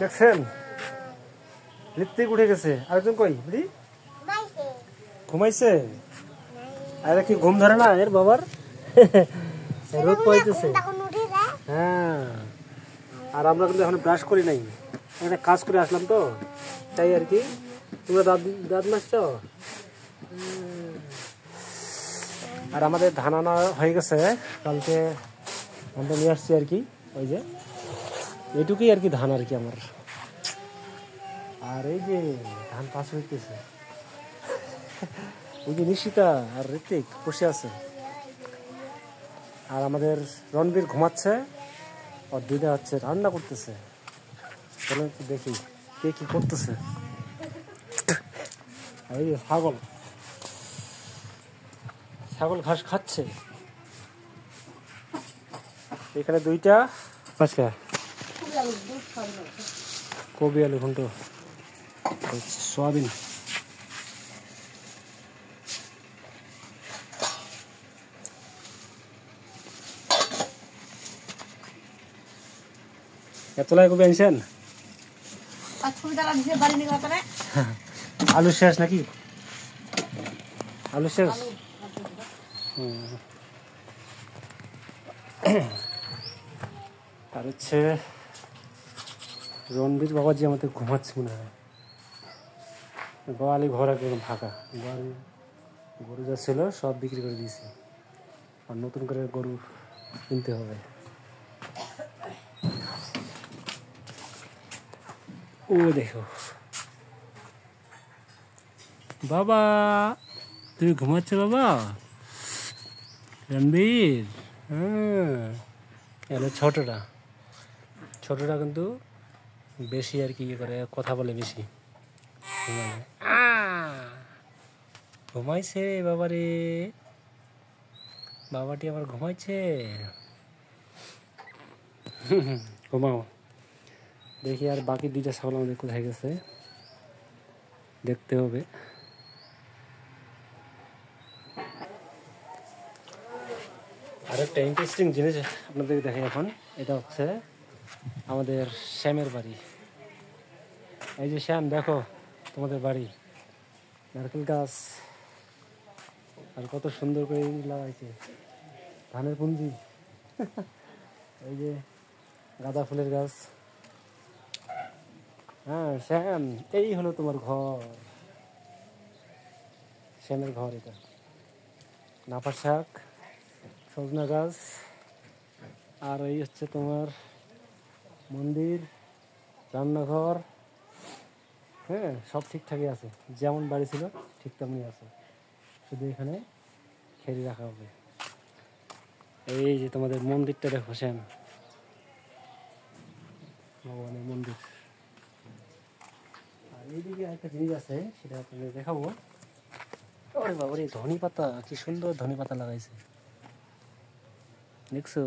দেখছেন ঋত্বিক উঠে গেছে। আরেকজন কই বুড়ি ঘুমাইছে? আরে কি ঘুম ধরে না এর বাবার? রোদ পাইতেছে। হ্যাঁ, আর আমরা কিন্তু এখন ব্রাশ করি নাই, একটা কাজ করে আসলাম তো তাই আর কি। তোমরা দাঁত মাসছ? আর আমাদের ধান আনা হয়ে গেছে, কালকে ধানটা নিয়ে আসছি আর কি। ওই যে এইটুকুই আর কি ধান আর কি আমার। আর এই যে ধান পাশ হইতেছে, ওই যে নিশিতা আর ঋত্বিক বসে আছে, আর আমাদের রণবীর ঘুমাচ্ছে, আর দিদা হচ্ছে রান্না করতেছে। চলো একটু দেখি কে কি করতেছে। এই যে ছাগল ঘাস খাচ্ছে। এখানে দুইটা আচ্ছা কবি আলু ঘন্ট, সোয়াবিন। এতলাই কবি আনছেন? আলু শেষ নাকি? আলু শেষ। আর হচ্ছে রণবীর বাবাজি আমাদের ঘুমাচ্ছে মনে হয়। গোয়ালি ঘর একদম ফাঁকা, গরু যা ছিল সব বিক্রি করে দিয়েছি, আর নতুন করে গরু কিনতে হবে। ও দেখো বাবা, তুমি ঘুমাচ্ছ বাবা? রণবীর, হ্যাঁ এলো ছোটটা কিন্তু বেশি আর কি করে, কথা বলে বেশি। ঘুমাইছে বাবারে, বাবাটি আবার ঘুমাইছে। ঘুমাও। দেখি আর বাকি দুইটা ছাগল আমাদের কোথায় গেছে, দেখতে হবে। আর একটা ইন্টারেস্টিং জিনিস আপনাদেরকে দেখাই এখন। এটা হচ্ছে আমাদের শ্যামের বাড়ি। এই যে শ্যাম, দেখো তোমাদের বাড়ি, নারকেল গাছ, আর কত সুন্দর করে লাগাইছে ধানের পুঞ্জি। এই যে গাঁদা ফুলের গাছ। হ্যাঁ শ্যাম, এই হলো তোমার ঘর, শ্যামের ঘর এটা। নাফা শাক, সজনা গাছ, আর এই হচ্ছে তোমার মন্দির, রান্নাঘর। হ্যাঁ সব ঠিকঠাকই আছে, যেমন বাড়ি ছিল ঠিক তেমনই আছে, শুধু এখানে খেরি রাখা হবে। এই যে তোমাদের মন্দিরটা দেখো শ্যাম, ভগবানের মন্দির। আর এইদিকে একটা জিনিস আছে, সেটা আপনাদের দেখাবো। ওরে বাবা রে, ধনে পাতা, কি সুন্দর ধনে পাতা লাগাইছে, দেখছো?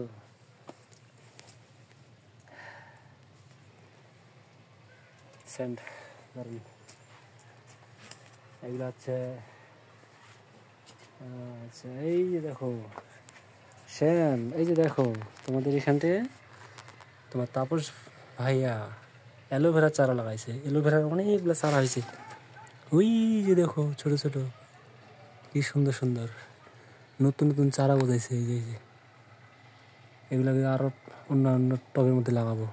স্যান্ড দারুন। এগুলো হচ্ছে আচ্ছা, এই যে দেখো শ্যাম, এই যে দেখো তোমাদের এখানটায় তোমার তাপস ভাইয়া অ্যালোভেরা চারা লাগাইছে। অ্যালোভেরার অনেকগুলো চারা হয়েছে, ওই যে দেখো ছোট ছোট, কি সুন্দর সুন্দর নতুন নতুন চারা বোঝাইছে। এই যে এগুলোকে আরো অন্যান্য টবের মধ্যে লাগাবো।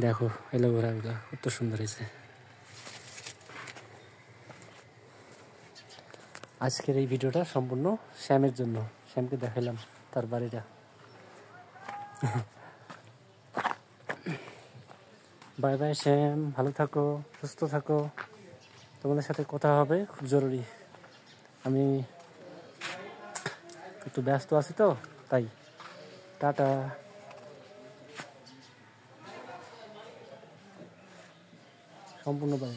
দেখো অ্যালোভেরাগুলো কত সুন্দর হয়েছে। আজকের এই ভিডিওটা সম্পূর্ণ শ্যামের জন্য, শ্যামকে দেখালাম তার বাড়িটা। বাই বাই শ্যাম, ভালো থাকো, সুস্থ থাকো। তোমাদের সাথে কথা হবে খুব জরুরি, আমি একটু ব্যস্ত আছি তো তাই। টাটা। সম্পূর্ণ বাই।